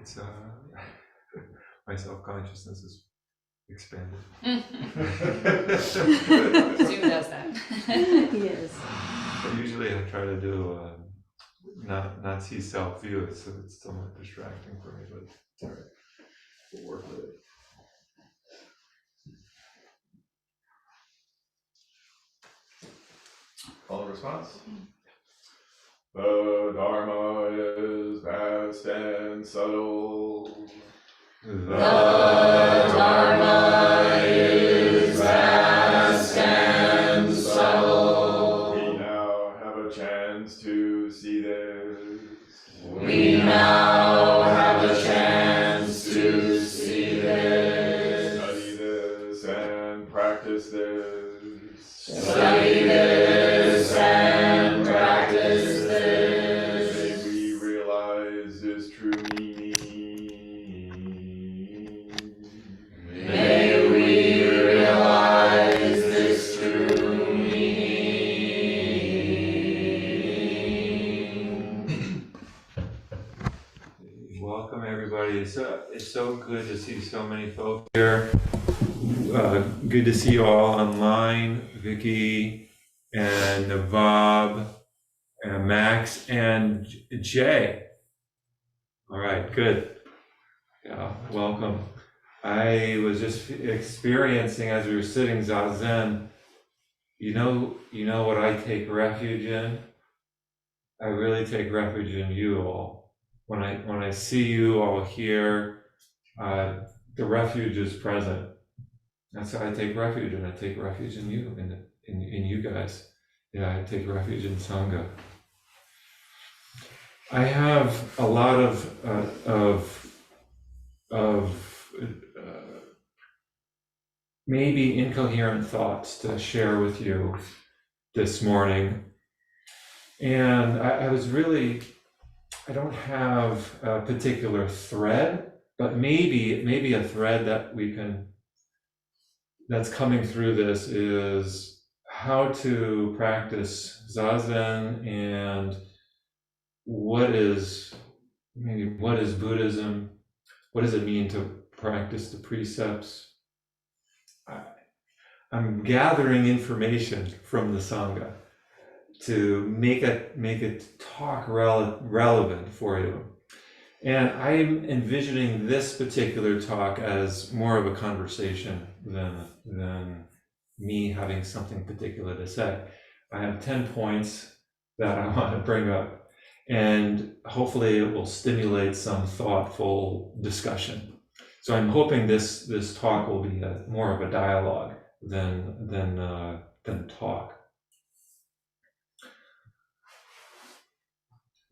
it's my self-consciousness is expanded. Zoom does that. Yes. But usually I try to do not see self-view, so it's somewhat distracting for me, but it's all right. We'll work with it. All response? The Dharma is vast and subtle. The Dharma is vast and subtle. We now have a chance to see this. We now have a chance to see this. Study this and practice this. Study this and practice this. May we realize this true meaning. May we realize this true meaning. Welcome everybody. It's so good to see so many folks here. Good to see you all online, Vicky and Navab and Max and Jay. All right, good. Yeah, welcome. I was just experiencing as we were sitting Zazen. You know what I take refuge in? I really take refuge in you all. When I see you all here, the refuge is present. That's how I take refuge, and I take refuge in you, in you guys. Yeah, I take refuge in Sangha. I have a lot of maybe incoherent thoughts to share with you this morning, and I don't have a particular thread, but maybe a thread that's coming through this is how to practice Zazen and what is Buddhism? What does it mean to practice the precepts? I'm gathering information from the Sangha to make it talk relevant for you. And I'm envisioning this particular talk as more of a conversation than me having something particular to say. I have 10 points that I want to bring up, and hopefully it will stimulate some thoughtful discussion. So I'm hoping this talk will be more of a dialogue than talk.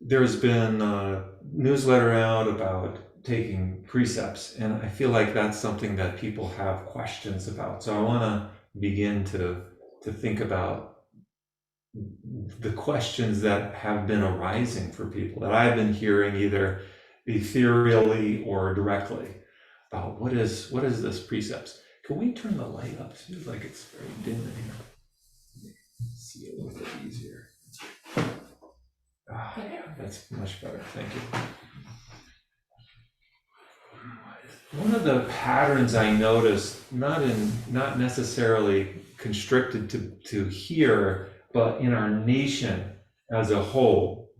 There's been a newsletter out about taking precepts, and I feel like that's something that people have questions about. So I want to begin to think about the questions that have been arising for people that I've been hearing either ethereally or directly about what is this precepts. Can we turn the light up? It feels like it's very dim in here. Let me see a little bit easier. Yeah, that's much better. Thank you. One of the patterns I noticed, not necessarily constricted to here, but in our nation as a whole,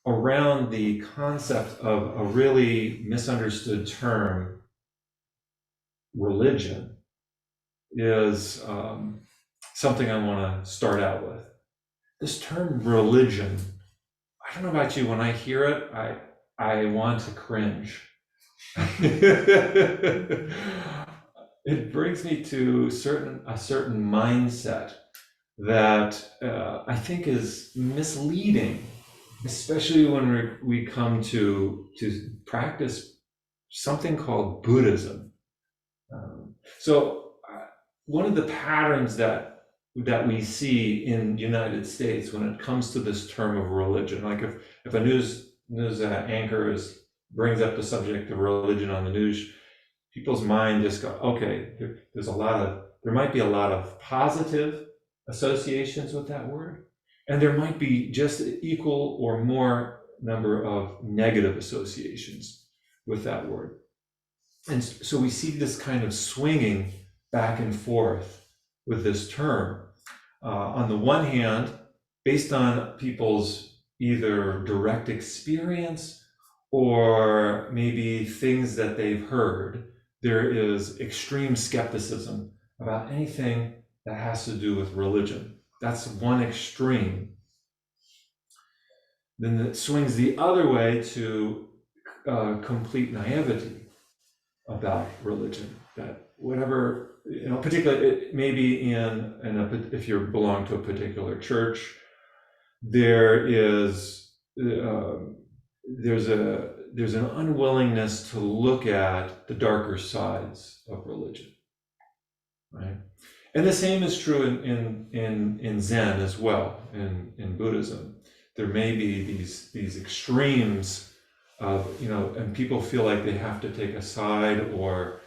around the concept of a really misunderstood term, religion, is something I want to start out with. This term religion, I don't know about you, when I hear it, I want to cringe. It brings me to a certain mindset that I think is misleading, especially when we come to practice something called Buddhism. So one of the patterns that we see in the United States when it comes to this term of religion, like if a news anchor brings up the subject of religion on the news, people's mind just go, okay, there might be a lot of positive associations with that word, and there might be just equal or more number of negative associations with that word. And so we see this kind of swinging back and forth with this term. On the one hand, based on people's either direct experience or maybe things that they've heard, there is extreme skepticism about anything that has to do with religion. That's one extreme. Then it swings the other way to complete naivety about religion. That whatever, particularly maybe if you belong to a particular church, there's an unwillingness to look at the darker sides of religion, right? And the same is true in Zen as well, in Buddhism. There may be these extremes of, and people feel like they have to take a side or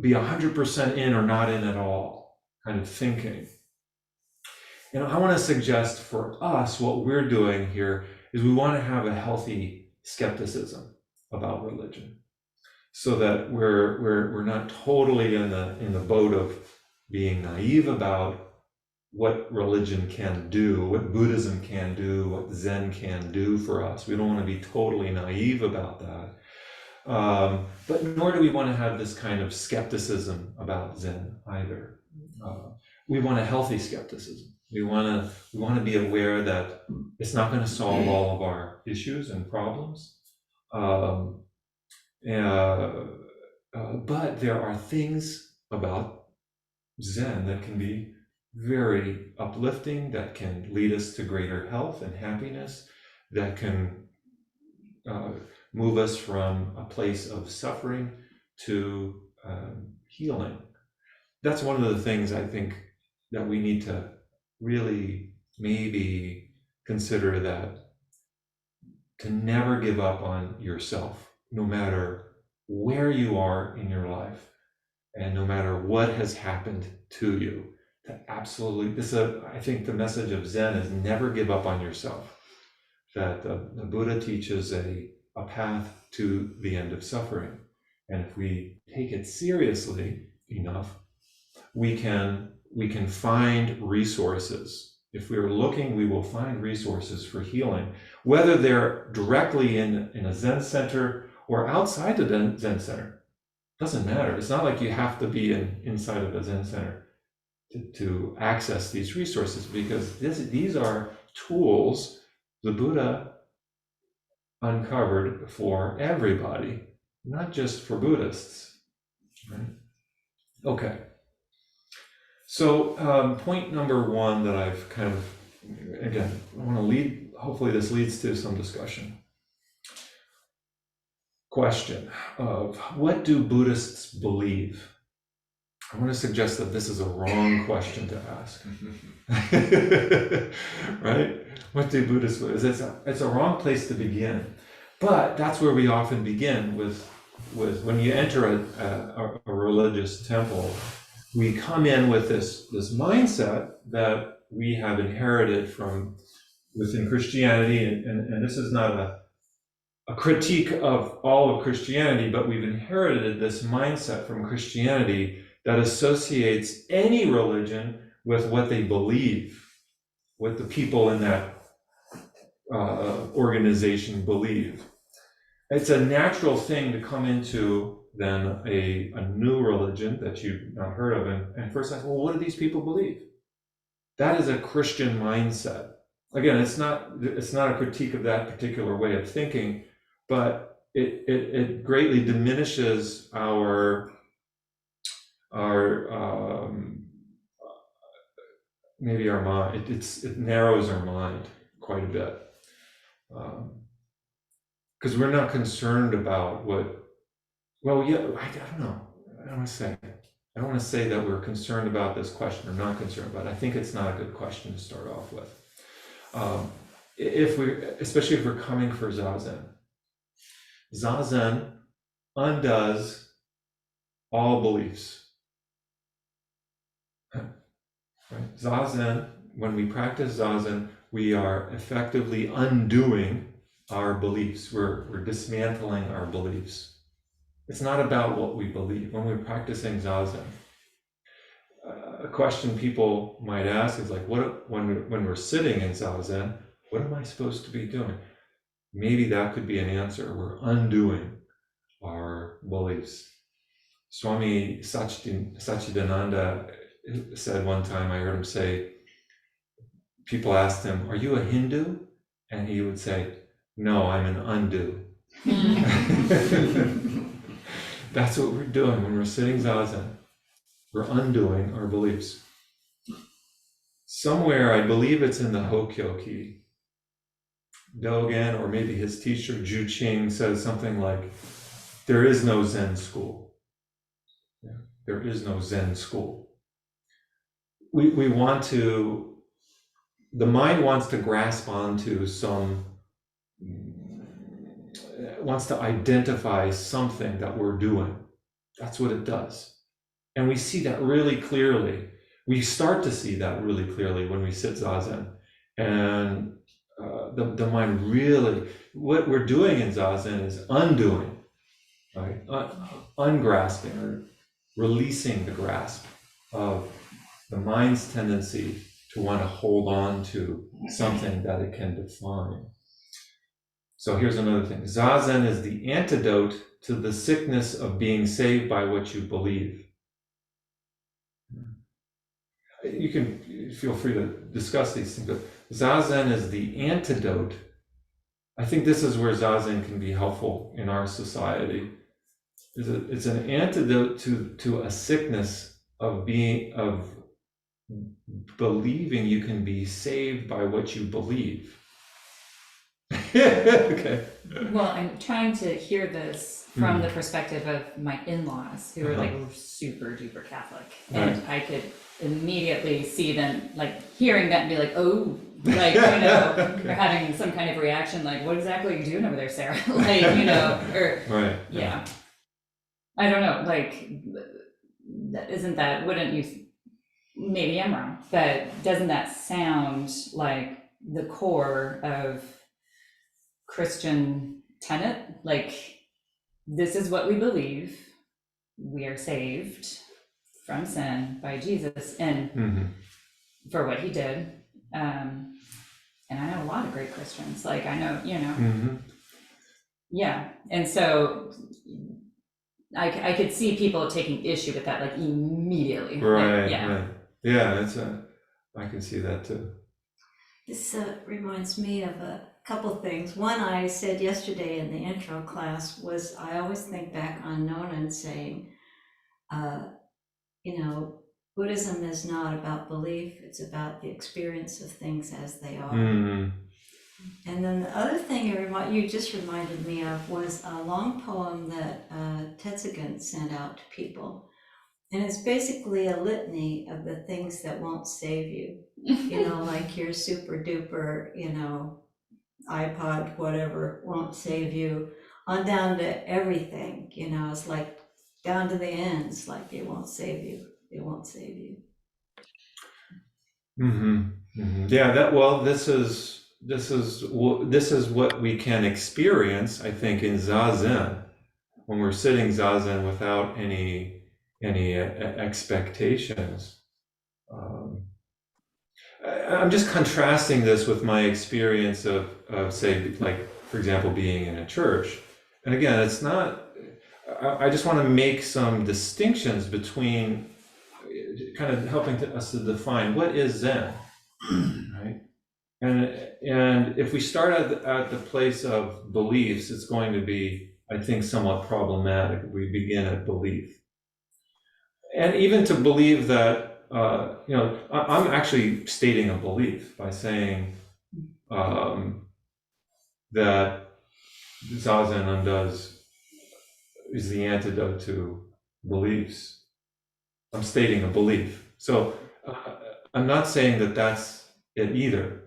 be 100% in or not in at all kind of thinking. And I want to suggest for us, what we're doing here is we want to have a healthy skepticism about religion, so that we're not totally in the boat of being naive about what religion can do, what Buddhism can do, what Zen can do for us. We don't want to be totally naive about that. But nor do we want to have this kind of skepticism about Zen either. We want a healthy skepticism. We want to be aware that it's not going to solve all of our issues and problems. But there are things about Zen that can be very uplifting, that can lead us to greater health and happiness, that can move us from a place of suffering to healing. That's one of the things I think that we need to really maybe consider, that to never give up on yourself, no matter where you are in your life and no matter what has happened to you. I think the message of Zen is never give up on yourself. That the Buddha teaches a path to the end of suffering. And if we take it seriously enough, we can find resources. If we are looking, we will find resources for healing, whether they're directly in a Zen center or outside the Zen center. Doesn't matter. It's not like you have to be inside of a Zen center to access these resources, because these are tools the Buddha uncovered for everybody, not just for Buddhists. Right? Okay. So point number one that I've kind of, again, I want to lead, hopefully this leads to some discussion. Question of, what do Buddhists believe? I want to suggest that this is a wrong question to ask. Right? What do Buddhists believe? It's a wrong place to begin. But that's where we often begin with when you enter a religious temple, we come in with this mindset that we have inherited from within Christianity, and this is not a critique of all of Christianity, but we've inherited this mindset from Christianity that associates any religion with what they believe, what the people in that organization believe. It's a natural thing to come into then a new religion that you've not heard of, and first ask, well, what do these people believe? That is a Christian mindset. Again, it's not a critique of that particular way of thinking, but it greatly diminishes maybe our mind. It narrows our mind quite a bit, because we're not concerned about what. Well, yeah, I don't know. I don't want to say that we're concerned about this question or not concerned about it. I think it's not a good question to start off with. Especially if we're coming for Zazen. Zazen undoes all beliefs. Right? Zazen, when we practice Zazen, we are effectively undoing our beliefs. We're dismantling our beliefs. It's not about what we believe. When we're practicing Zazen, a question people might ask is like, when we're sitting in Zazen, what am I supposed to be doing? Maybe that could be an answer. We're undoing our beliefs. Swami Satchidananda said one time, I heard him say, people asked him, "Are you a Hindu?" And he would say, "No, I'm an undo." That's what we're doing when we're sitting Zazen. We're undoing our beliefs. Somewhere, I believe it's in the Hokyoki, Dogen, or maybe his teacher, Ju Ching, says something like, there is no Zen school. Yeah, there is no Zen school. We want to, the mind wants to grasp onto wants to identify something that we're doing. That's what it does. And we see that really clearly. We start to see that really clearly when we sit Zazen. And the mind really, what we're doing in Zazen is undoing, right? Ungrasping or releasing the grasp of the mind's tendency to want to hold on to something that it can define. So here's another thing. Zazen is the antidote to the sickness of being saved by what you believe. You can feel free to discuss these things, but Zazen is the antidote. I think this is where Zazen can be helpful in our society. It's an antidote to a sickness of believing you can be saved by what you believe. Okay. Well, I'm trying to hear this from the perspective of my in-laws who are like super duper Catholic. And I could immediately see them like hearing that and be like, oh, like, they're having some kind of reaction, like, what exactly are you doing over there, Sarah? Like, or, right. Yeah. I don't know, like, wouldn't you, maybe I'm wrong, but doesn't that sound like the core of Christian tenet? Like, this is what we believe. We are saved from sin by Jesus and for what he did. And I know a lot of great Christians. Like, I know, yeah. And so I could see people taking issue with that, like, immediately. Right, like, yeah. right. Yeah, I can see that too. This reminds me of a couple things. One I said yesterday in the intro class was I always think back on Nonan saying, Buddhism is not about belief, it's about the experience of things as they are. And then the other thing you just reminded me of was a long poem that Tetsugen sent out to people. And it's basically a litany of the things that won't save you. Like your super duper, iPod, whatever, won't save you, on down to everything, it's like down to the ends, like it won't save you. It won't save you. Yeah, this is what we can experience, I think, in Zazen, when we're sitting Zazen without any expectations. I'm just contrasting this with my experience of say, like, for example, being in a church. And again, it's not, I just want to make some distinctions between kind of helping us to define what is Zen, right? And if we start at the place of beliefs, it's going to be, I think, somewhat problematic. We begin at belief. And even to believe that, I'm actually stating a belief by saying that Zazen is the antidote to beliefs. I'm stating a belief. So I'm not saying that that's it either.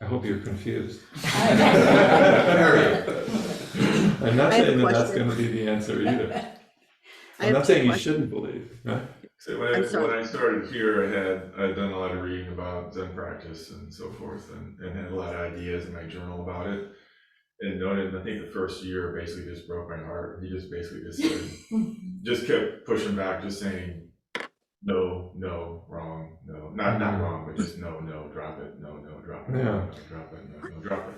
I hope you're confused. I'm not saying that that's going to be the answer either. I'm not saying you shouldn't believe, right? So I'm sorry. when I started here, I'd done a lot of reading about Zen practice and so forth, and had a lot of ideas in my journal about it. And noted, I think the first year basically just broke my heart. He just basically just said, just kept pushing back, just saying, no, no, wrong, no, not wrong, but just no, no, drop it, no, no, drop it, Yeah. no, drop it, no, no, drop it,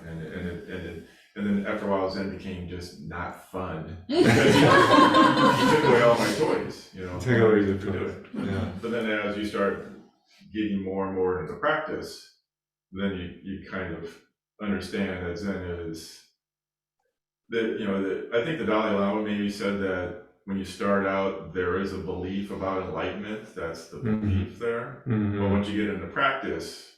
and then after a while, Zen became just not fun. Because he took away all my toys, you know. Take away the to do toys, it. yeah. But then as you start getting more and more into practice, then you kind of understand that Zen is that, you know, I think the Dalai Lama maybe said that when you start out, there is a belief about enlightenment. That's the belief there. But once you get into practice,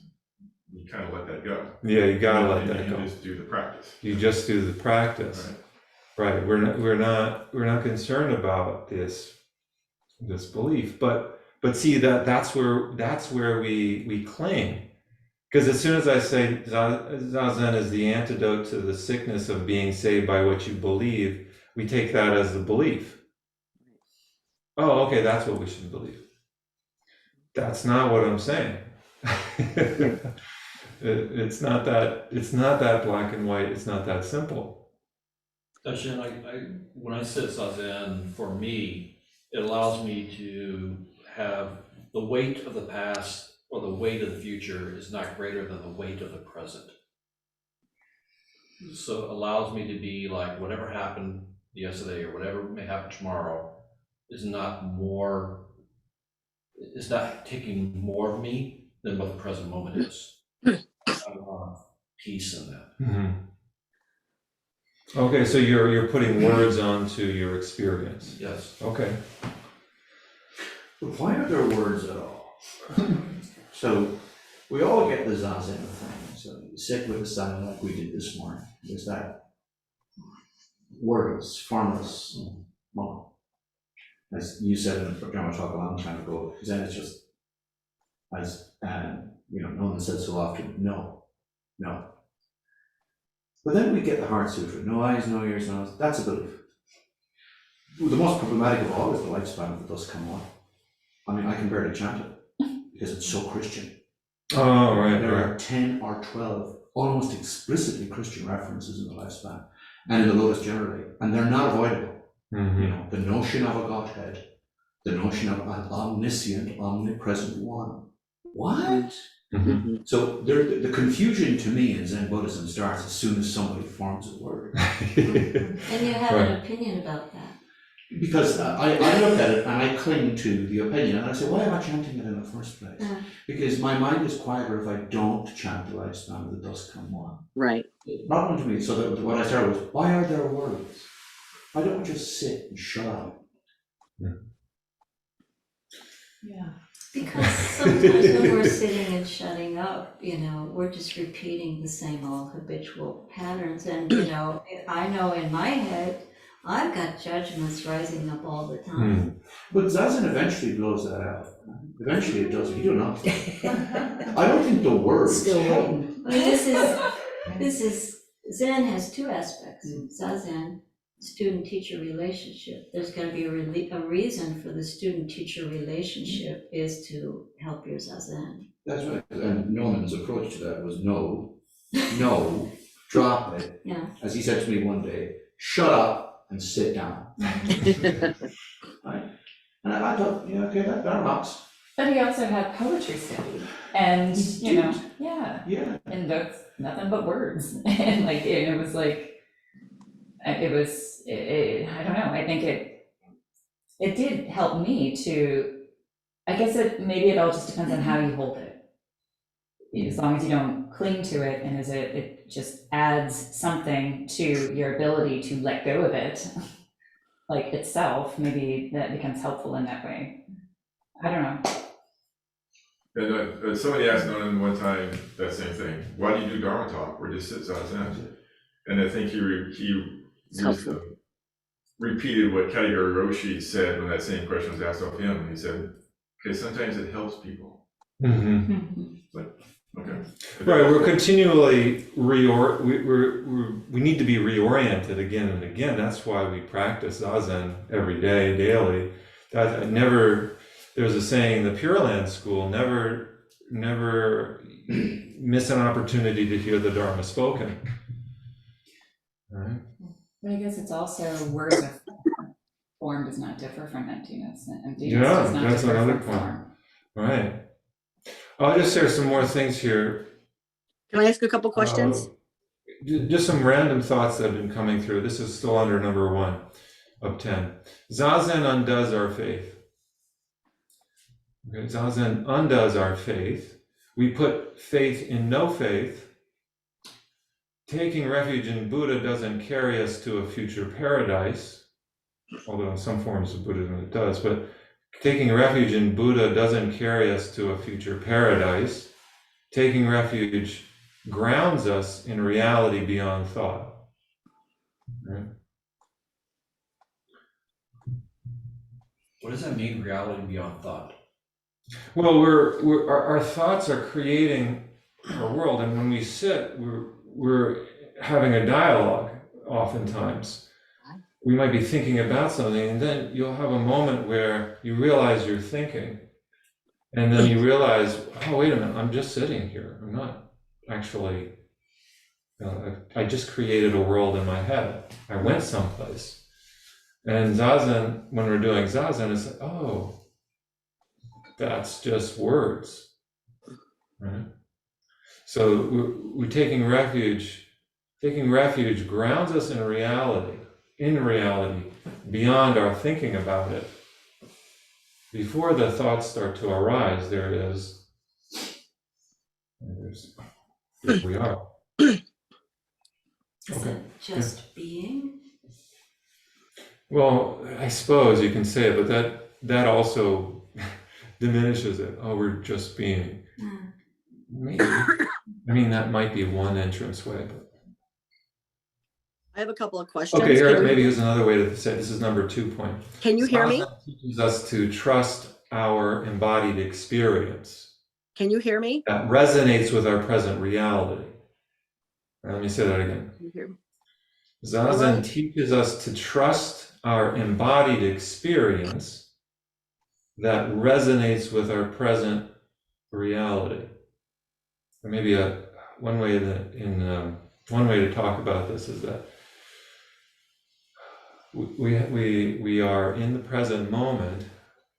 you kind of let that go. Yeah, you gotta let And that you go. just do the practice. You just do the practice. Right. We're not concerned about this belief, but see that's where we cling. Because as soon as I say Zazen is the antidote to the sickness of being saved by what you believe, we take that as the belief. Oh, okay, that's what we should believe. That's not what I'm saying. It's not that black and white. It's not that simple. Daishin, when I sit Zazen, for me, it allows me to have the weight of the past or the weight of the future is not greater than the weight of the present. So it allows me to be like, whatever happened yesterday or whatever may happen tomorrow is not taking more of me than what the present moment is. I want peace in that. Mm-hmm. Okay, so you're putting words onto your experience. Yes. Okay. But why are there words at all? So we all get the Zazen thing. So you sit with the sun like we did this morning. There's that wordless, formless moment. As you said in the Dharma talk a long time ago, Zen is just, as Norman said so often, no, no. But then we get the Heart Sutra, no eyes, no ears, no, that's a belief. The most problematic of all is the lifespan of the dust come on. I mean, I can barely chant it because it's so Christian. Oh, right, There right. are 10 or 12 almost explicitly Christian references in the lifespan and in the Lotus generally, and they're not avoidable. Mm-hmm. You know, the notion of a Godhead, the notion of an omniscient, omnipresent one. What? Mm-hmm. So the confusion to me in Zen Buddhism starts as soon as somebody forms a word. And you have Right. an opinion about that. Because I look at it and I cling to the opinion and I say, why am I chanting it in the first place? Because my mind is quieter if I don't chant the lifespan of the dust come one. Right. Not one to me. So what I started was, why are there words? Why don't we just sit and shut up? Yeah. Because sometimes when we're sitting and shutting up, we're just repeating the same old habitual patterns. And, I know in my head, I've got judgments rising up all the time. But Zazen eventually blows that out. Eventually it does. You don't know. I don't think the words Still help. waiting. I mean, this is Zen has two aspects. Zazen, student-teacher relationship. There's got to be a reason for the student-teacher relationship is to help your Zazen. That's right. And Norman's approach to that was no, drop it. Yeah. As he said to me one day, shut up and sit down. Right? And I thought, yeah, okay, that rocks. But he also had poetry study, and He yeah, Yeah. and that's nothing but words, and it was like, it was, I don't know. I think it did help me to, I guess maybe it all just depends on how you hold it. As long as you don't cling to it, and it just adds something to your ability to let go of it, like itself, maybe that becomes helpful in that way. I don't know. And somebody asked Nolan one time that same thing. Why do you do Dharma talk? Or just sit Zazen? And I think he repeated what Kaigo Roshi said when that same question was asked of him. He said, okay, sometimes it helps people. Mm-hmm. Okay. Right, we're continually we need to be reoriented again and again. That's why we practice Zazen every day, daily. there's a saying, the Pure Land school, never miss an opportunity to hear the Dharma spoken. All right? But I guess it's also words are form. Form does not differ from emptiness, and emptiness Yeah, does not that's differ another from point. form. Right. I'll just share some more things here. Can I ask a couple questions? Just some random thoughts that have been coming through. This is still under number 1 of 10. Zazen undoes our faith. Okay, Zazen undoes our faith. We put faith in no faith. Taking refuge in Buddha doesn't carry us to a future paradise, although in some forms of Buddhism it does, but taking refuge in Buddha doesn't carry us to a future paradise. Taking refuge grounds us in reality beyond thought. Right? What does that mean, reality beyond thought? Well, our thoughts are creating our world, and when we sit, we're having a dialogue. Oftentimes, we might be thinking about something, and then you'll have a moment where you realize you're thinking, and then you realize, oh, wait a minute, I'm just sitting here. I'm not actually. I just created a world in my head. I went someplace, and Zazen, when we're doing Zazen, it's like, oh. That's just words, right? So we're taking refuge. Taking refuge grounds us in reality, beyond our thinking about it. Before the thoughts start to arise, here we are. Is Okay. it just being? Well, I suppose you can say it, but that also diminishes it. Oh, we're just being. Maybe. I mean, that might be one entrance way. But... I have a couple of questions. Okay, here maybe here's another way to say it. This is number 2 point. Can you hear me? Zazen teaches us to trust our embodied experience. Can you hear me? That resonates with our present reality. Let me say that again. Can you hear me? Zazen teaches us to trust our embodied experience that resonates with our present reality. Or maybe one way to talk about this is that we are in the present moment,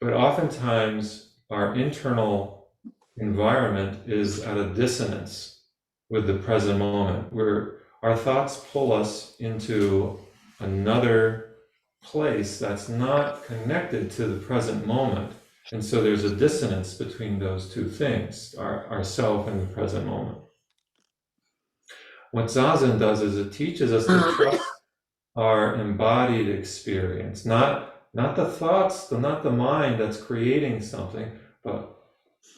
but oftentimes our internal environment is at a dissonance with the present moment, where our thoughts pull us into another place that's not connected to the present moment. And so there's a dissonance between those two things, our self and the present moment. What Zazen does is it teaches us to trust our embodied experience, not the thoughts, not the mind that's creating something, but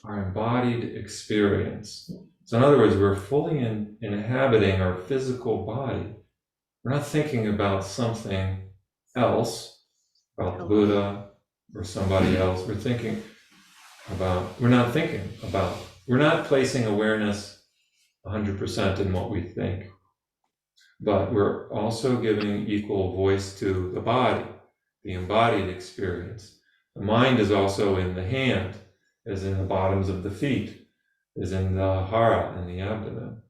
our embodied experience. So in other words, we're fully inhabiting our physical body. We're not thinking about something else, about the Buddha or somebody else. We're not placing awareness 100% in what we think, but we're also giving equal voice to the body, the embodied experience. The mind is also in the hand, is in the bottoms of the feet, is in the hara, in the abdomen.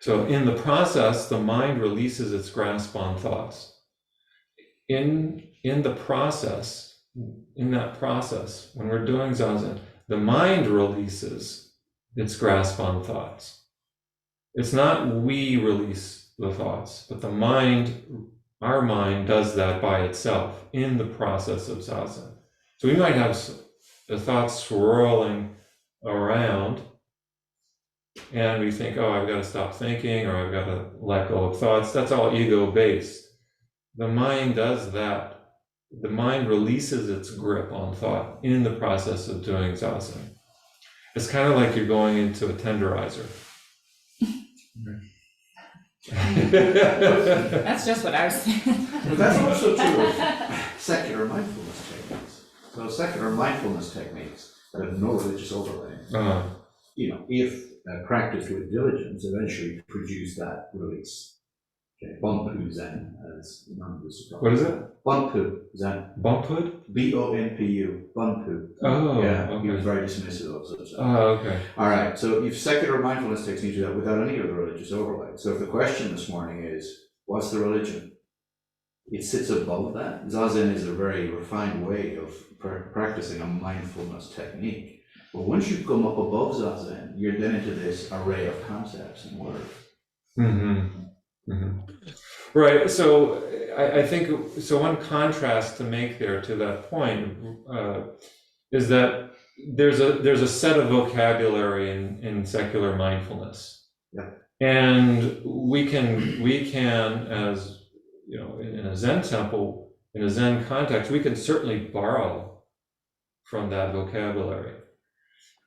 So in the process, the mind releases its grasp on thoughts. In that process, when we're doing Zazen, the mind releases its grasp on thoughts. It's not we release the thoughts, but our mind does that by itself in the process of Zazen. So we might have the thoughts swirling around, and we think, oh, I've got to stop thinking, or I've got to let go of thoughts. That's all ego-based. The mind does that. The mind releases its grip on thought in the process of doing Zazen. It's kind of like you're going into a tenderizer. That's just what I was saying. But that's also true of secular mindfulness techniques. So secular mindfulness techniques that have no religious overlay, if practiced with diligence, eventually produce that release. Okay, Bonpu Zen, as none of this. What is it? Bonpu Zen. Bumphood? Bonpu. Bonpu. Oh, Yeah, he was okay. very dismissive of such stuff. Oh, okay. All right, so if secular mindfulness techniques do that without any of the religious overlay. So if the question this morning is, what's the religion? It sits above that. Zazen is a very refined way of practicing a mindfulness technique. But once you come up above Zazen, you're then into this array of concepts and words. Mm-hmm. Mm-hmm. Right. So I think so. One contrast to make there to that point is that there's a set of vocabulary in secular mindfulness, Yeah. and we can as you know in a Zen temple, in a Zen context, we can certainly borrow from that vocabulary.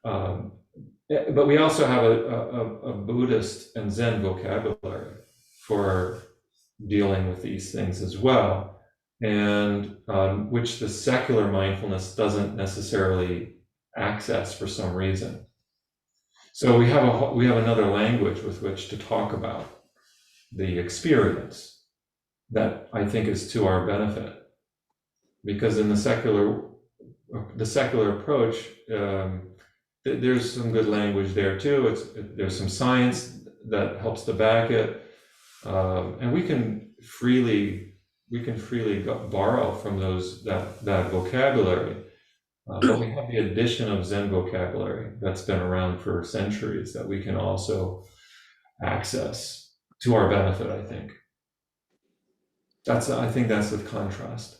But we also have a Buddhist and Zen vocabulary for dealing with these things as well, and which the secular mindfulness doesn't necessarily access for some reason. So we have another language with which to talk about the experience that I think is to our benefit, because in the secular approach, there's some good language there too. There's some science that helps to back it, and we can freely borrow from that vocabulary. But we have the addition of Zen vocabulary that's been around for centuries that we can also access to our benefit. I think that's the contrast.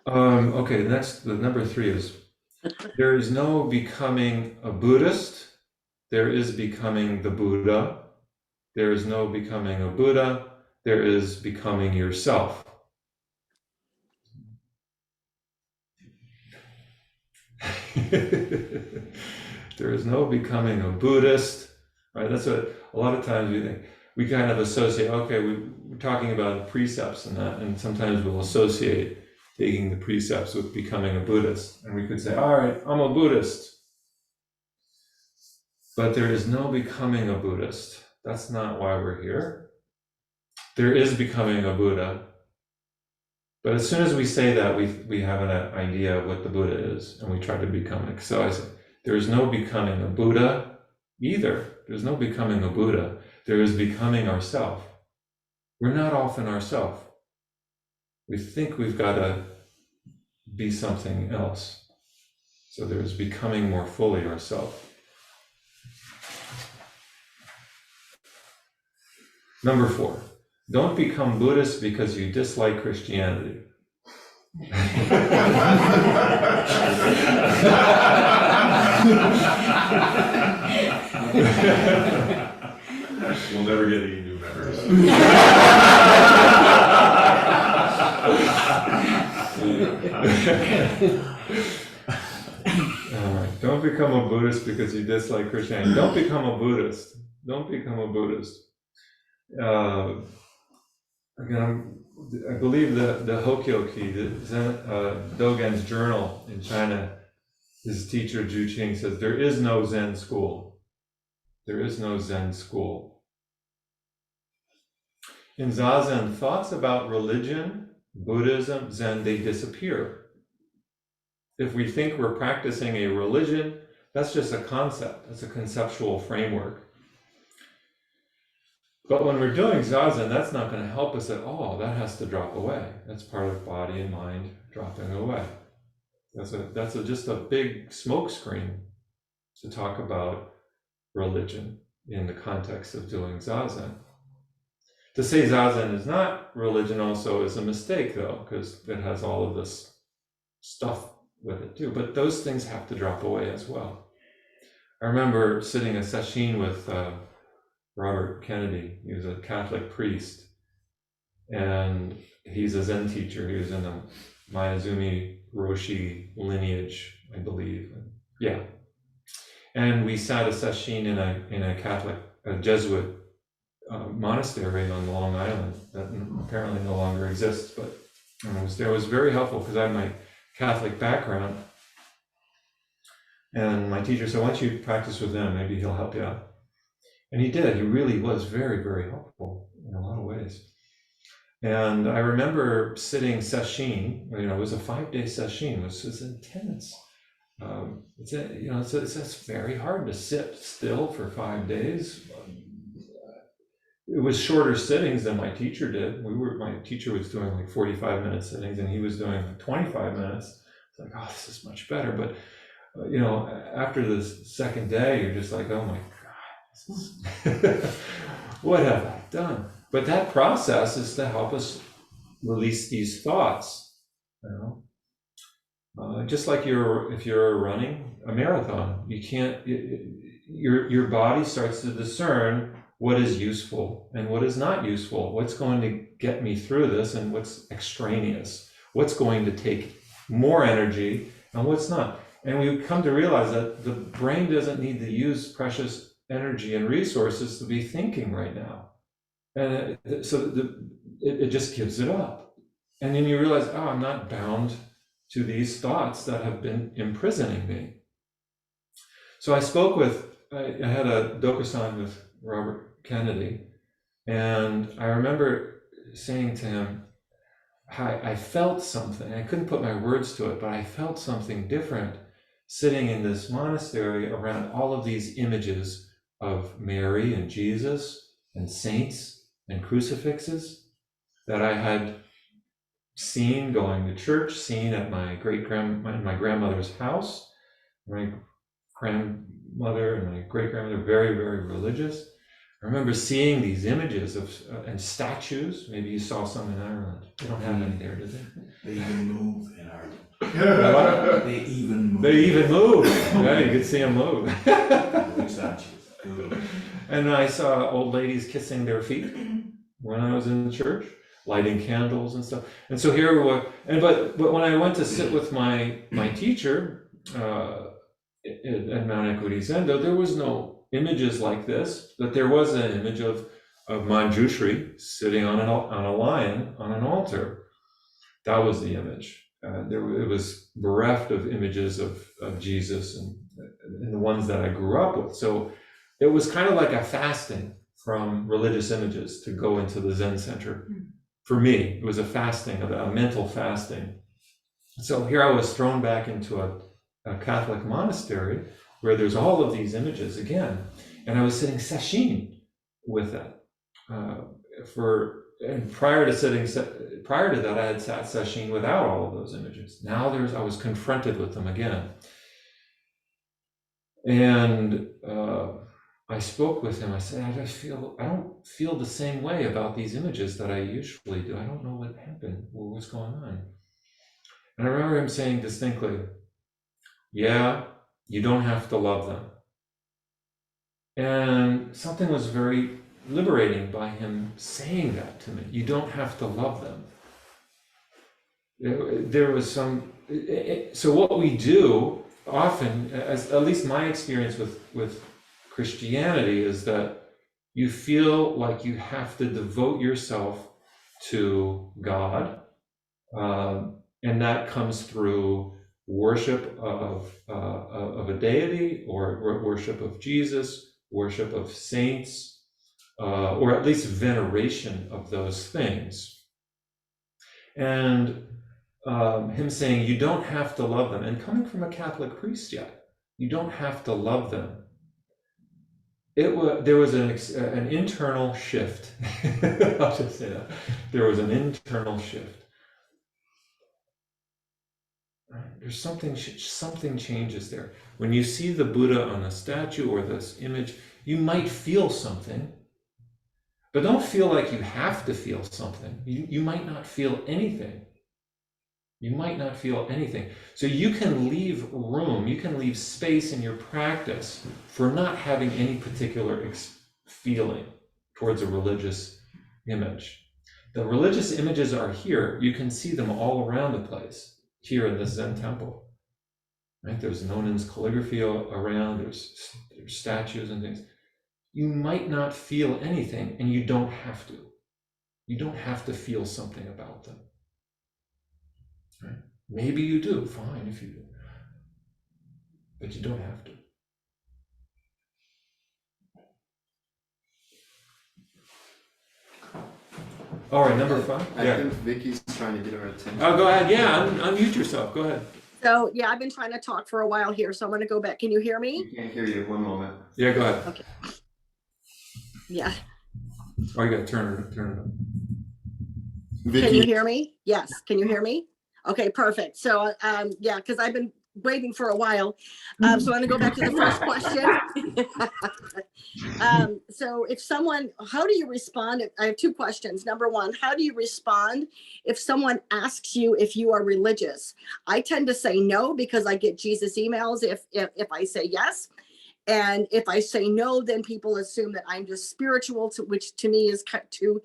Okay, the number 3 is, there is no becoming a Buddhist, there is becoming the Buddha. There is no becoming a Buddha, there is becoming yourself. There is no becoming a Buddhist, right? That's what a lot of times we think. We kind of associate, okay, we're talking about precepts and that, and sometimes we'll associate taking the precepts with becoming a Buddhist. And we could say, all right, I'm a Buddhist. But there is no becoming a Buddhist. That's not why we're here. There is becoming a Buddha. But as soon as we say that, we have an idea of what the Buddha is, and we try to become it. So I say, there is no becoming a Buddha either. There's no becoming a Buddha. There is becoming ourself. We're not often ourself. We think we've got to be something else. So there's becoming more fully ourself. Number 4, don't become Buddhist because you dislike Christianity. We'll never get any new members. All right. Don't become a Buddhist because you dislike Christianity. Don't become a Buddhist. Don't become a Buddhist. Again, I believe the Hokyoki, the Zen, Dogen's journal in China, his teacher Zhu Qing says, there is no Zen school. There is no Zen school. In Zazen, thoughts about religion, Buddhism, Zen, they disappear. If we think we're practicing a religion, that's just a concept. That's a conceptual framework. But when we're doing Zazen, that's not going to help us at all. That has to drop away. That's part of body and mind dropping away. That's just a big smoke screen to talk about religion in the context of doing Zazen. To say Zazen is not religion also is a mistake, though, because it has all of this stuff with it too. But those things have to drop away as well. I remember sitting in sesshin with Robert Kennedy. He was a Catholic priest, and he's a Zen teacher. He was in the Mayazumi Roshi lineage, I believe. Yeah. And we sat a sesshin in a Catholic, a Jesuit monastery on Long Island that apparently no longer exists, but it was very helpful because I have my Catholic background. And my teacher said, why don't you practice with him? Maybe he'll help you out. And he did. He really was very, very helpful in a lot of ways. And I remember sitting sesshin, it was a 5-day sesshin, which was intense. It's very hard to sit still for 5 days. It was shorter sittings than my teacher did. My teacher was doing like 45-minute sittings, and he was doing like 25 minutes. It's like, oh, this is much better. But after the second day, you're just like, oh my God, what have I done? But that process is to help us release these thoughts. Just like if you're running a marathon, you can't. Your body starts to discern what is useful and what is not useful. What's going to get me through this, and what's extraneous. What's going to take more energy, and what's not. And we come to realize that the brain doesn't need to use precious energy and resources to be thinking right now. And it just gives it up. And then you realize, oh, I'm not bound to these thoughts that have been imprisoning me. So I had a dokusan with Robert Kennedy, and I remember saying to him, I felt something. I couldn't put my words to it, but I felt something different sitting in this monastery around all of these images of Mary and Jesus and saints and crucifixes that I had seen going to church, seen at my grandmother's house. My grandmother and my great-grandmother, very, very religious. I remember seeing these images and statues. Maybe you saw some in Ireland. They don't have any there, do they? They even move in Ireland. They even move. They even move. Yeah, you could see them move. Big statues. Good. And I saw old ladies kissing their feet when I was in church, lighting candles and stuff. And so here we were. But when I went to sit with my teacher at Mount Equity Zendo, there was no images like this, but there was an image of Manjushri sitting on a lion on an altar. That was the image. It was bereft of images of Jesus and the ones that I grew up with. So it was kind of like a fasting from religious images to go into the Zen center. For me, it was a fasting, a mental fasting. So here I was thrown back into a Catholic monastery where there's all of these images again, and I was sitting sesshin with that. And prior to that, I had sat sesshin without all of those images. Now I was confronted with them again, and I spoke with him. I said, I don't feel the same way about these images that I usually do. I don't know what happened or what's going on. And I remember him saying distinctly, yeah, you don't have to love them. And something was very liberating by him saying that to me. You don't have to love them. There was so what we do often, at least my experience with Christianity, is that you feel like you have to devote yourself to God, and that comes through worship of a deity, or worship of Jesus, worship of saints, or at least veneration of those things. And him saying, you don't have to love them, and coming from a Catholic priest yet, you don't have to love them. There was an internal shift. I'll just say that. There was an internal shift. There's something changes there. When you see the Buddha on a statue or this image, you might feel something, but don't feel like you have to feel something. You might not feel anything. You might not feel anything. So you can leave room, you can leave space in your practice for not having any particular feeling towards a religious image. The religious images are here. You can see them all around the place here in the Zen temple. Right? There's Nonen's calligraphy around, there's statues and things. You might not feel anything, and you don't have to. You don't have to feel something about them. Right? Maybe you do, fine if you do. But you don't have to. All right, number 5? I Yeah. think Vicky's trying to get our attention. Oh, go ahead. Yeah, unmute yourself. Go ahead. So, yeah, I've been trying to talk for a while here, so I'm going to go back. Can you hear me? We can't hear you. One moment. Yeah, go ahead. Okay. Yeah. Oh, you got to turn it up. Can you Vicky, hear me? Yes. Can you hear me? Okay, perfect. So, yeah, because I've been waiting for a while. So I'm going to go back to the first question. So if someone, how do you respond? I have 2 questions. Number 1, how do you respond if someone asks you if you are religious? I tend to say no because I get Jesus emails if I say yes. And if I say no, then people assume that I'm just spiritual, which to me is too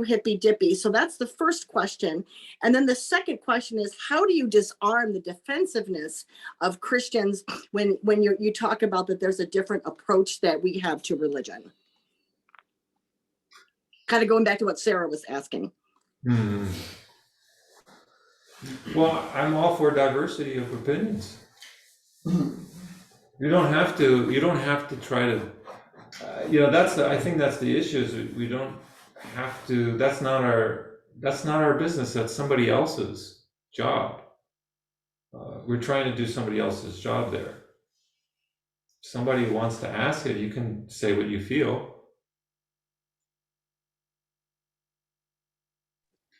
hippy dippy. So that's the first question. And then the second question is, how do you disarm the defensiveness of Christians when you talk about that there's a different approach that we have to religion? Kind of going back to what Sarah was asking. Well, I'm all for diversity of opinions. You don't have to try to, I think that's the issue, is we don't have to, that's not our business, that's somebody else's job. We're trying to do somebody else's job there. If somebody wants to ask it, you can say what you feel.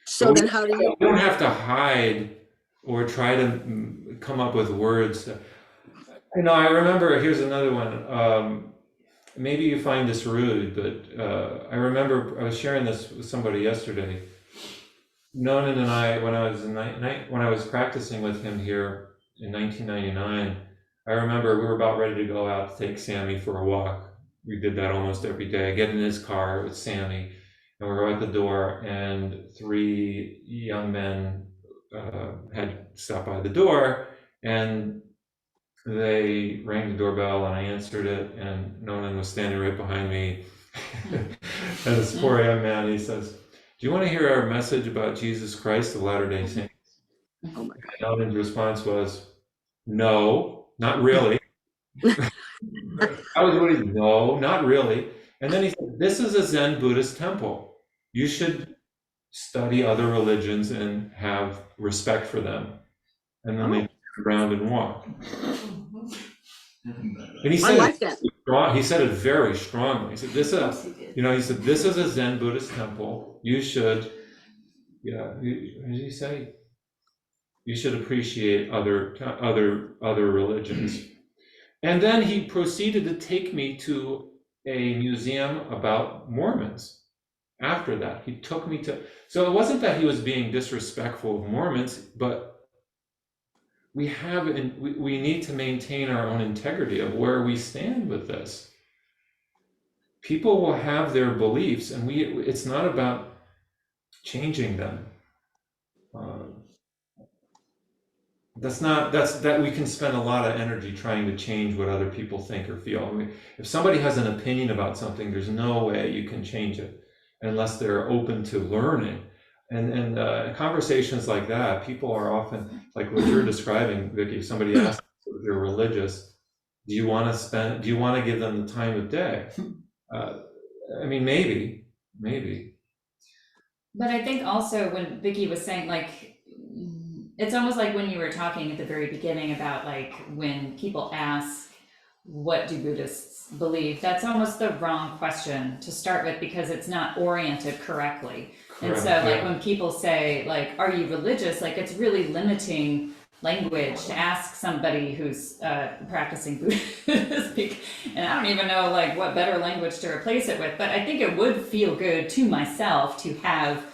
So then how do you? You don't have to hide or try to come up with words. I remember, here's another one. Maybe you find this rude, but I remember I was sharing this with somebody yesterday. Nonan and I, when I was practicing with him here in 1999, I remember we were about ready to go out to take Sammy for a walk. We did that almost every day. I get in his car with Sammy, and we were at the door, and 3 young men had stopped by the door, and they rang the doorbell, and I answered it, and Nonan was standing right behind me. And this poor young man, he says, "Do you want to hear our message about Jesus Christ, the Latter-day Saints?" Oh my God. Nonan's response was, "No, not really." I was really, "No, not really." And then he said, "This is a Zen Buddhist temple. You should study other religions and have respect for them." And then they turned around and walked. And he said, I like that. He said it very strongly. He said, "This is, he said, this is a Zen Buddhist temple. You should, what did he say? You should appreciate other religions." And then he proceeded to take me to a museum about Mormons. After that, he took me to. So it wasn't that he was being disrespectful of Mormons, but we need to maintain our own integrity of where we stand with this. People will have their beliefs, and it's not about changing them. That we can spend a lot of energy trying to change what other people think or feel. I mean, if somebody has an opinion about something, there's no way you can change it unless they're open to learning. And conversations like that, people are often, like what you're describing, Vicky, if somebody asks if you're religious, do you want to give them the time of day? I mean, maybe. But I think also when Vicky was saying, like, it's almost like when you were talking at the very beginning about, like, when people ask, what do Buddhists believe? That's almost the wrong question to start with, because it's not oriented correctly. And so, like, when people say, like, are you religious? Like, it's really limiting language to ask somebody who's practicing Buddhism. And I don't even know, like, what better language to replace it with. But I think it would feel good to myself to have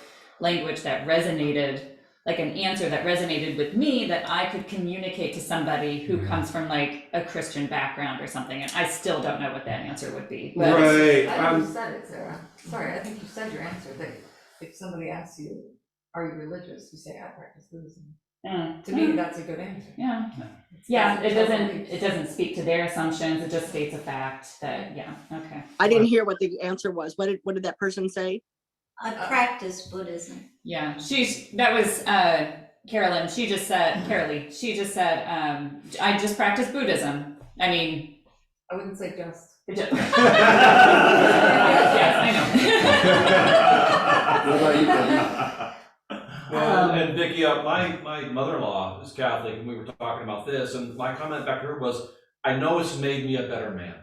language that resonated, like an answer that resonated with me, that I could communicate to somebody who comes from, like, a Christian background or something. And I still don't know what that answer would be. But Right. I think you said it, Sarah. Sorry, I think you said your answer, that if somebody asks you, are you religious? You say, I practice Buddhism. To me, that's a good answer. Yeah, it doesn't speak to their assumptions. It just states a fact that, okay. I didn't hear what the answer was. What did that person say? I practice Buddhism. Yeah, that was Carolyn. She just said, Carolee, she just said, I just practice Buddhism. I mean, I wouldn't say just. Yes, I know. What about you, Debbie? my mother-in-law is Catholic, and we were talking about this, and my comment back to her was, I know it's made me a better man.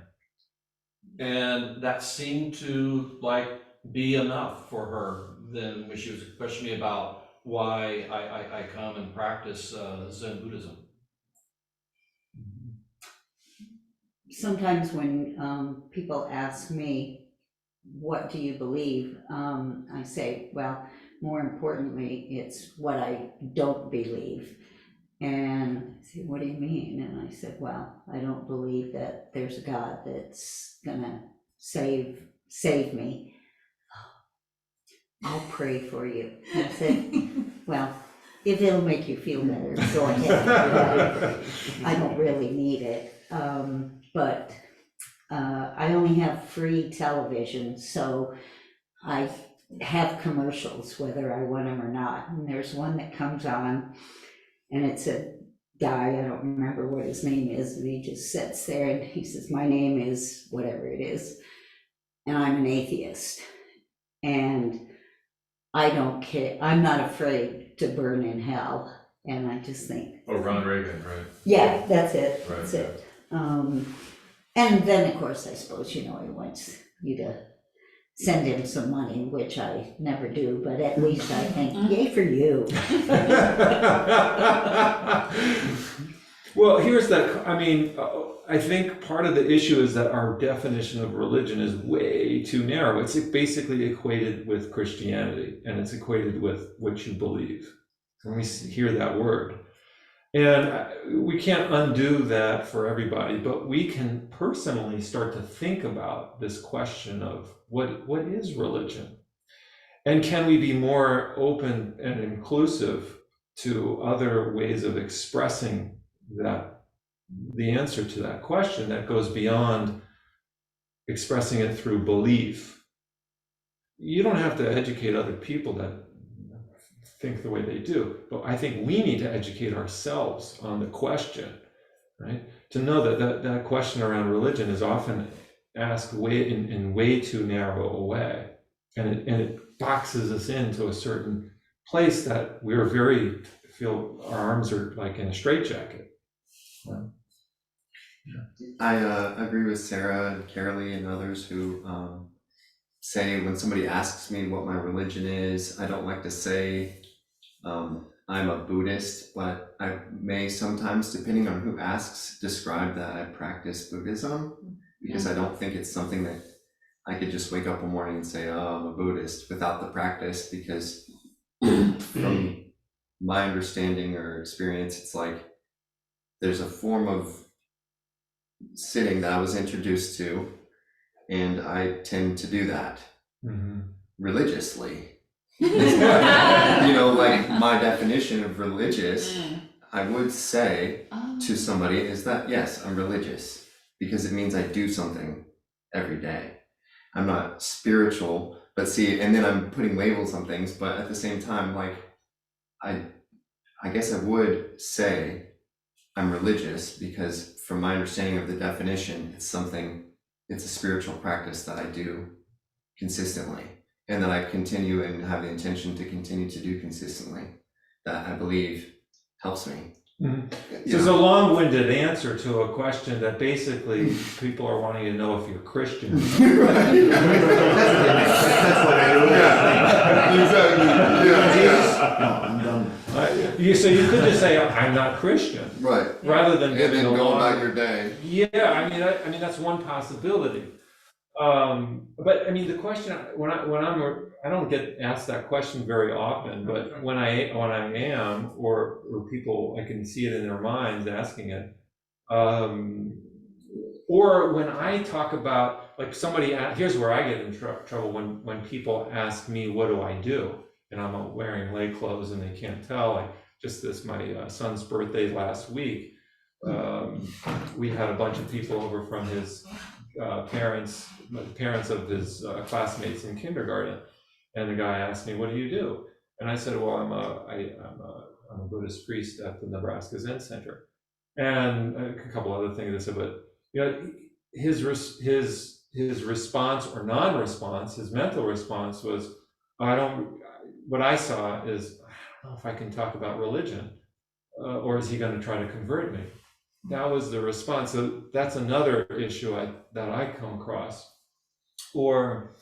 And that seemed to like be enough for her. Then when she was questioning me about why I come and practice Zen Buddhism. Sometimes when people ask me, what do you believe? I say, well, more importantly, it's what I don't believe. And I say, what do you mean? And I said, well, I don't believe that there's a God that's gonna save me. I'll pray for you. And I said, well, if it'll make you feel better, go ahead. I don't really need it. But I only have free television, so I have commercials whether I want them or not. And there's one that comes on, and it's a guy, I don't remember what his name is, and he just sits there and he says, my name is whatever it is, and I'm an atheist. And I don't care, I'm not afraid to burn in hell. And I just think, Oh, Ronald Reagan, right? yeah, that's it, Right, that's it. And then, of course, I suppose, he wants you to send him some money, which I never do, but at least I think, yay for you. Well, here's that, I think part of the issue is that our definition of religion is way too narrow. It's basically equated with Christianity, and it's equated with what you believe. When we hear that word. And we can't undo that for everybody, but we can personally start to think about this question of what is religion? And can we be more open and inclusive to other ways of expressing that, the answer to that question that goes beyond expressing it through belief? You don't have to educate other people that think the way they do, but I think we need to educate ourselves on the question, right? To know that question around religion is often asked in way too narrow a way, and it boxes us into a certain place that we're feel our arms are like in a straitjacket. I agree with Sarah and Carolee and others who say when somebody asks me what my religion is, I don't like to say I'm a Buddhist, but I may sometimes, depending on who asks, describe that I practice Buddhism, because I don't think it's something that I could just wake up one morning and say, oh, I'm a Buddhist without the practice, because from my understanding or experience, it's like there's a form of sitting that I was introduced to, and I tend to do that religiously. Like my definition of religious, I would say to somebody is that, yes, I'm religious because it means I do something every day. I'm not spiritual, but see, and then I'm putting labels on things, but at the same time, like, I guess I would say I'm religious because from my understanding of the definition, it's a spiritual practice that I do consistently, and that I continue and have the intention to continue to do consistently, that I believe helps me. So it's a long-winded answer to a question that basically people are wanting to know if you're Christian. That's what I do. Exactly. Yeah. No, I'm done. So you could just say, I'm not Christian. Right. Rather than And giving then a go long... about your day. Yeah, I mean that's one possibility. But I mean the question I don't get asked that question very often, but when I am, or people, I can see it in their minds asking it, or when I talk about, like, here's where I get in trouble when people ask me what do I do, and I'm wearing lay clothes and they can't tell. My son's birthday last week, we had a bunch of people over from his parents of his classmates in kindergarten, and the guy asked me, what do you do? And I said, well, I'm a Buddhist priest at the Nebraska Zen Center, and a couple other things I said, but his response or non-response, his mental response was, what I saw is, I don't know if I can talk about religion, or is he going to try to convert me? That was the response. So that's another issue that I come across. Or,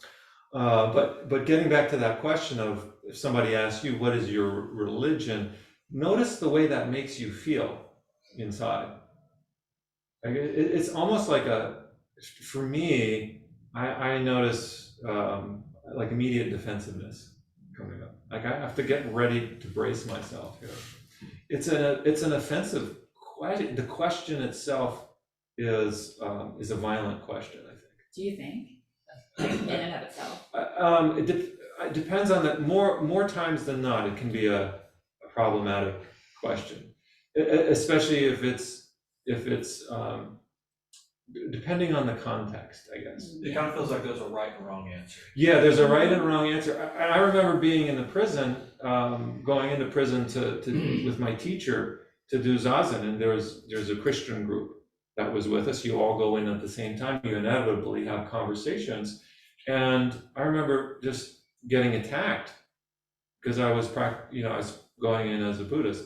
but getting back to that question of if somebody asks you, what is your religion? Notice the way that makes you feel inside. Like it's almost like for me, I notice like immediate defensiveness coming up. Like I have to get ready to brace myself here. It's an offensive question. The question itself is a violent question, I think. Do you think? In and of itself? It depends on that. More times than not, it can be a problematic question, especially if it's depending on the context, I guess. It kind of feels like there's a right and wrong answer. Yeah, there's a right and a wrong answer. I remember being in the prison, going into prison to with my teacher to do zazen, and there's a Christian group that was with us. You all go in at the same time. You inevitably have conversations, and I remember just getting attacked because I was I was going in as a Buddhist.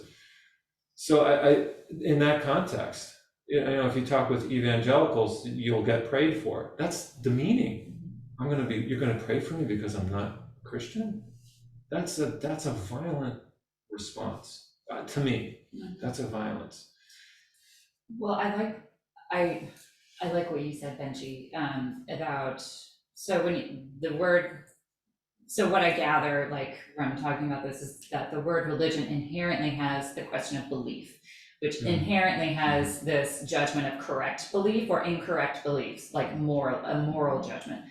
So I in that context, if you talk with evangelicals, you'll get prayed for. That's demeaning. You're gonna pray for me because I'm not Christian? That's a violent response to me. That's a violence. Well, I like what you said, Benji, about, so what I gather, like when I'm talking about this, is that the word religion inherently has the question of belief, which inherently has this judgment of correct belief or incorrect beliefs, like a moral judgment.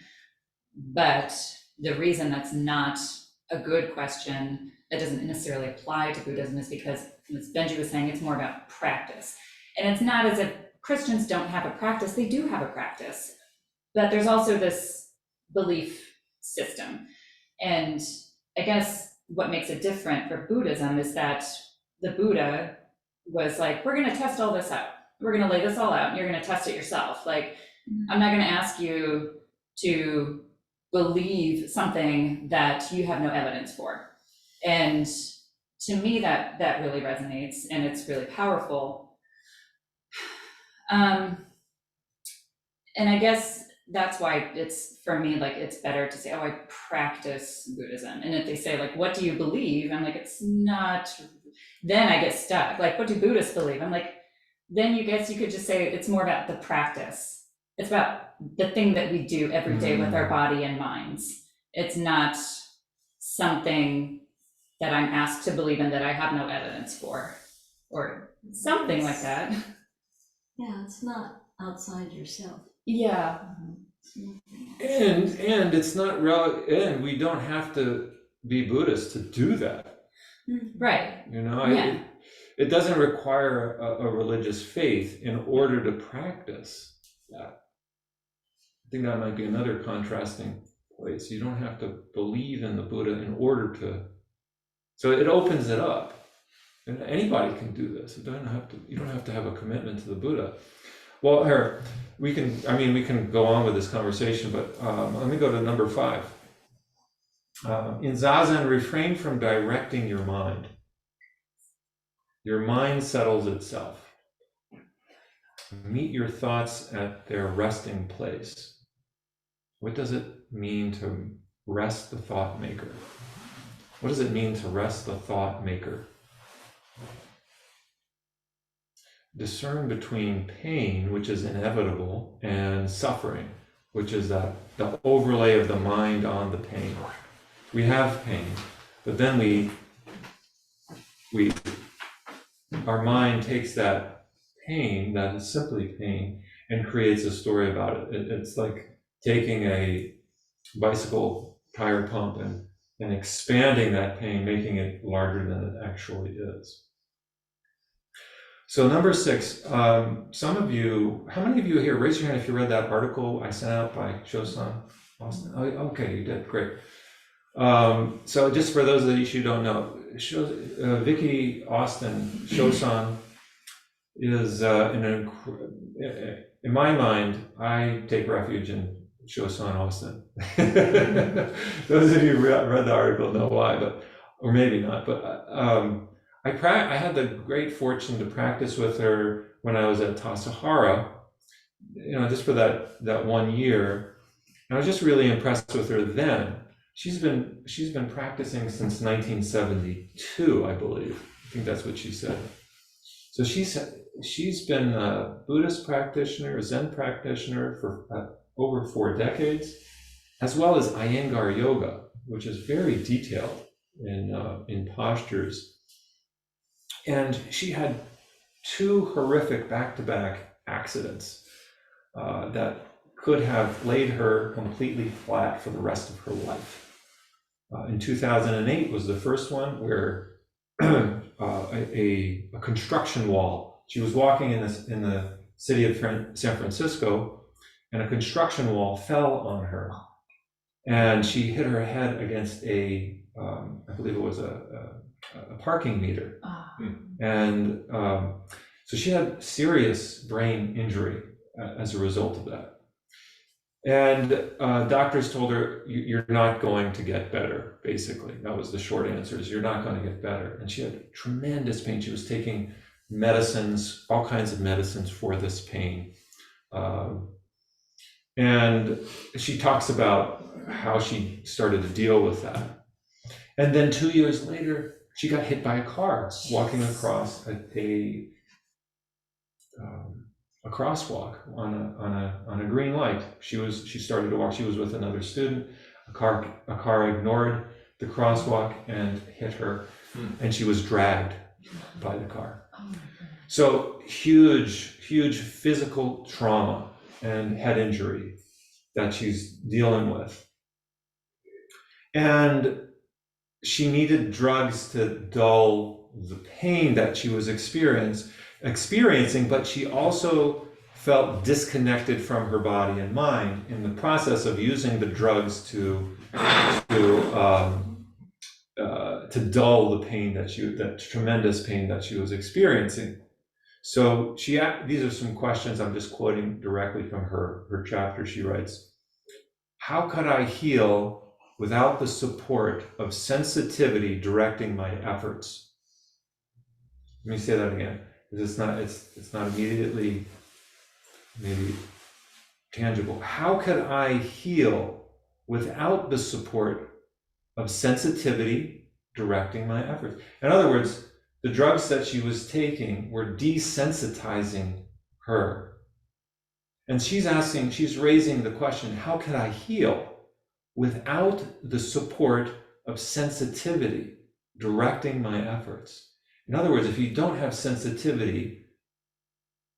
But the reason that's not a good question, that doesn't necessarily apply to Buddhism, is because, as Benji was saying, it's more about practice. And it's not as if Christians don't have a practice, they do have a practice, but there's also this belief system. And I guess what makes it different for Buddhism is that the Buddha was like, we're gonna test all this out. We're gonna lay this all out and you're gonna test it yourself. Like, I'm not gonna ask you to believe something that you have no evidence for. And to me, that really resonates and it's really powerful. And I guess that's why it's, for me, like, it's better to say, oh, I practice Buddhism. And if they say, like, what do you believe? I'm like, it's not, then I get stuck. Like, what do Buddhists believe? I'm like, then you could just say it's more about the practice. It's about the thing that we do every day with our body and minds. It's not something that I'm asked to believe in that I have no evidence for, or something like that. Yeah, it's not outside yourself. Yeah. And it's not and we don't have to be Buddhist to do that. Right. Yeah. It doesn't require a religious faith in order to practice that. I think that might be another contrasting place. You don't have to believe in the Buddha in order to. So it opens it up, and anybody can do this. You don't have to have a commitment to the Buddha. Well, we can go on with this conversation, but let me go to number 5. In Zazen, refrain from directing your mind. Your mind settles itself. Meet your thoughts at their resting place. What does it mean to rest the thought maker? What does it mean to rest the thought maker? Discern between pain, which is inevitable, and suffering, which is the overlay of the mind on the pain. We have pain, but then our mind takes that pain, that is simply pain, and creates a story about it. It's like taking a bicycle tire pump and expanding that pain, making it larger than it actually is. So number 6, some of you, how many of you here, raise your hand if you read that article I sent out by Shosan Austin? Oh, okay, you did, great. So just for those of you who don't know, Vicky Austin, Shosan, is in my mind, I take refuge in Shosan Austin. Those of you who read the article know why, but or maybe not, but I had the great fortune to practice with her when I was at Tassajara, just for that 1 year. And I was just really impressed with her then. She's been practicing since 1972, I believe. I think that's what she said. So she's been a Buddhist practitioner, a Zen practitioner for over 4 decades, as well as Iyengar yoga, which is very detailed in postures. And she had 2 horrific back-to-back accidents that could have laid her completely flat for the rest of her life. In 2008 was the first one where a construction wall. She was walking in the city of San Francisco, and a construction wall fell on her, and she hit her head against I believe it was a parking meter, and so she had serious brain injury as a result of that. And doctors told her, you're not going to get better, basically. That was the short answer, is you're not going to get better. And she had tremendous pain. She was taking medicines, all kinds of medicines for this pain. And she talks about how she started to deal with that. And then 2 years later, she got hit by a car walking across a crosswalk on a green light. She started to walk. She was with another student. A car ignored the crosswalk and hit her, and she was dragged by the car. So huge physical trauma and head injury that she's dealing with, and she needed drugs to dull the pain that she was experiencing, but she also felt disconnected from her body and mind in the process of using the drugs to dull the pain that tremendous pain that she was experiencing. So these are some questions. I'm just quoting directly from her chapter. She writes, "How could I heal without the support of sensitivity directing my efforts?" Let me say that again. It's not immediately maybe tangible. How could I heal without the support of sensitivity directing my efforts? In other words, the drugs that she was taking were desensitizing her. And she's raising the question, how can I heal without the support of sensitivity directing my efforts? In other words, if you don't have sensitivity,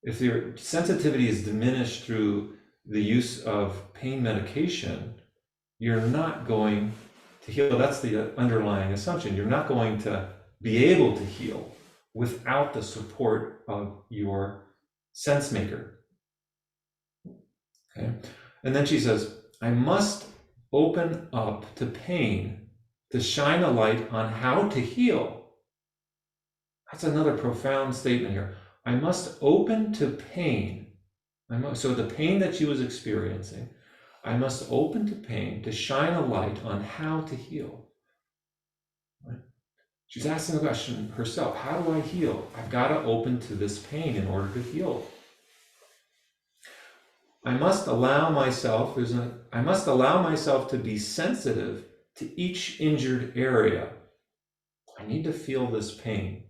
if your sensitivity is diminished through the use of pain medication, you're not going to heal. That's the underlying assumption. You're not going to be able to heal without the support of your sense maker. Okay? And then she says, I must open up to pain to shine a light on how to heal. That's another profound statement here. I must open to pain. So the pain that she was experiencing, I must open to pain to shine a light on how to heal. Right? She's asking the question herself, how do I heal? I've got to open to this pain in order to heal. I must allow myself to be sensitive to each injured area. I need to feel this pain.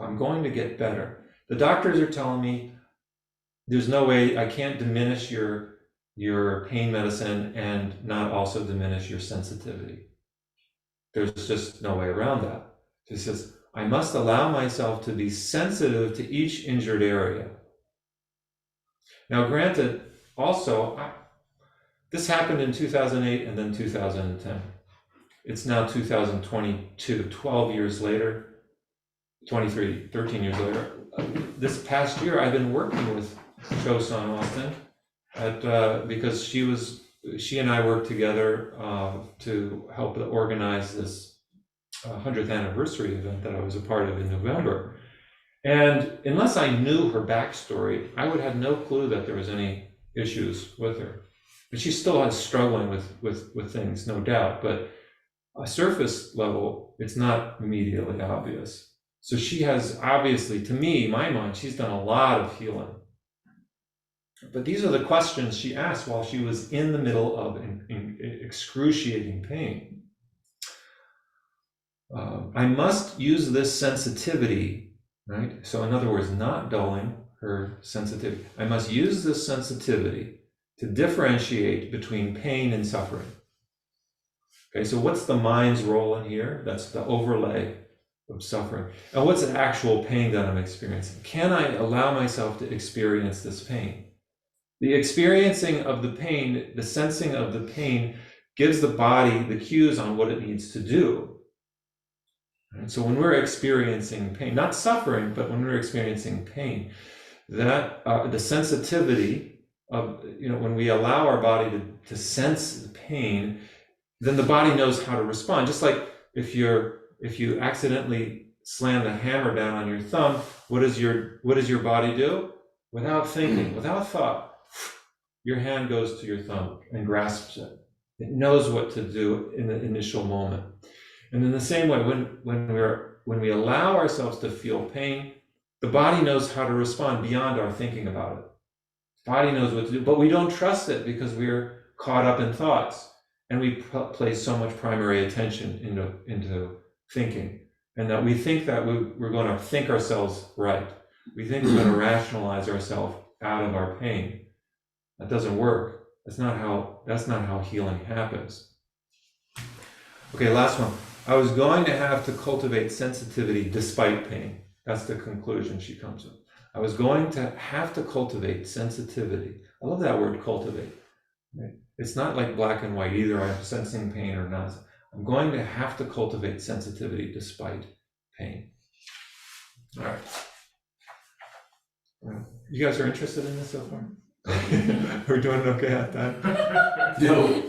I'm going to get better. The doctors are telling me there's no way, I can't diminish your pain medicine and not also diminish your sensitivity. There's just no way around that. She says, I must allow myself to be sensitive to each injured area. Now, granted, also, this happened in 2008 and then 2010. It's now 2022, 12 years later. 13 years later. This past year, I've been working with Chosun Austin because she and I worked together to help organize this 100th anniversary event that I was a part of in November. And unless I knew her backstory, I would have no clue that there was any issues with her. But she still is struggling with things, no doubt. But a surface level, it's not immediately obvious. So she has, obviously, to me, my mind, she's done a lot of healing. But these are the questions she asked while she was in the middle of excruciating pain. I must use this sensitivity, right? So in other words, not dulling her sensitivity. I must use this sensitivity to differentiate between pain and suffering. Okay, so what's the mind's role in here? That's the overlay of suffering. And what's the actual pain that I'm experiencing? Can I allow myself to experience this pain? The experiencing of the pain, the sensing of the pain, gives the body the cues on what it needs to do. And so when we're experiencing pain, not suffering, but when we're experiencing pain, that the sensitivity of, when we allow our body to sense the pain, then the body knows how to respond. Just like if you accidentally slam the hammer down on your thumb, what does your body do? Without thinking, without thought, your hand goes to your thumb and grasps it. It knows what to do in the initial moment. And in the same way, when we allow ourselves to feel pain, the body knows how to respond beyond our thinking about it. The body knows what to do, but we don't trust it because we're caught up in thoughts. And we place so much primary attention into thinking, and that we think that we're going to think ourselves right. We think we're going to rationalize ourselves out of our pain. That doesn't work. That's not how healing happens. Okay, last one. I was going to have to cultivate sensitivity despite pain. That's the conclusion she comes with. I was going to have to cultivate sensitivity. I love that word, cultivate. Right? It's not like black and white. Either I'm sensing pain or not. I'm going to have to cultivate sensitivity despite pain. All right. You guys are interested in this so far? We're doing okay at that? No.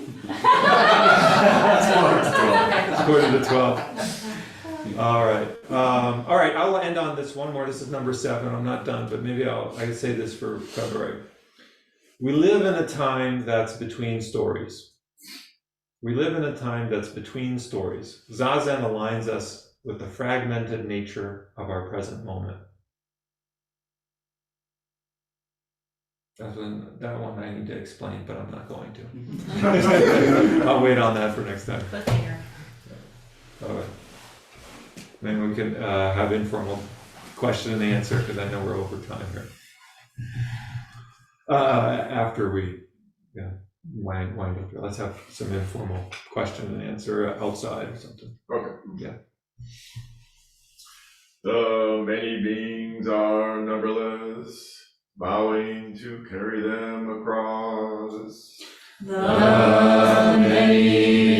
It's quarter to 12. All right. All right, I'll end on this one more. This is number 7. I'm not done, but maybe I can say this for February. We live in a time that's between stories. We live in a time that's between stories. Zazen aligns us with the fragmented nature of our present moment. That one I need to explain, but I'm not going to. I'll wait on that for next time. All right. Then we can have informal question and answer, because I know we're over time here. After we wind up here, let's have some informal question and answer outside or something. Okay. Yeah. The many beings are numberless, bowing to carry them across. The many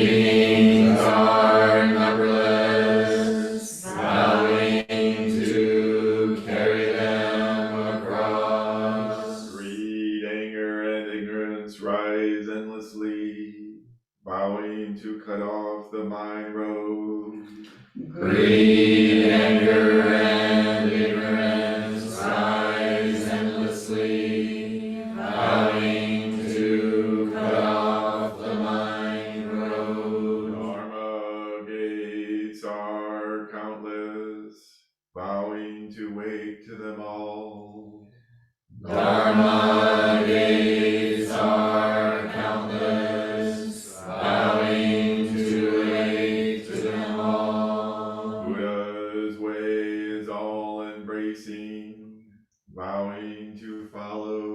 beings are numberless, bowing to carry them across. Greed, anger, and ignorance rise endlessly, bowing to cut off the mind road. Greed, anger, and ignorance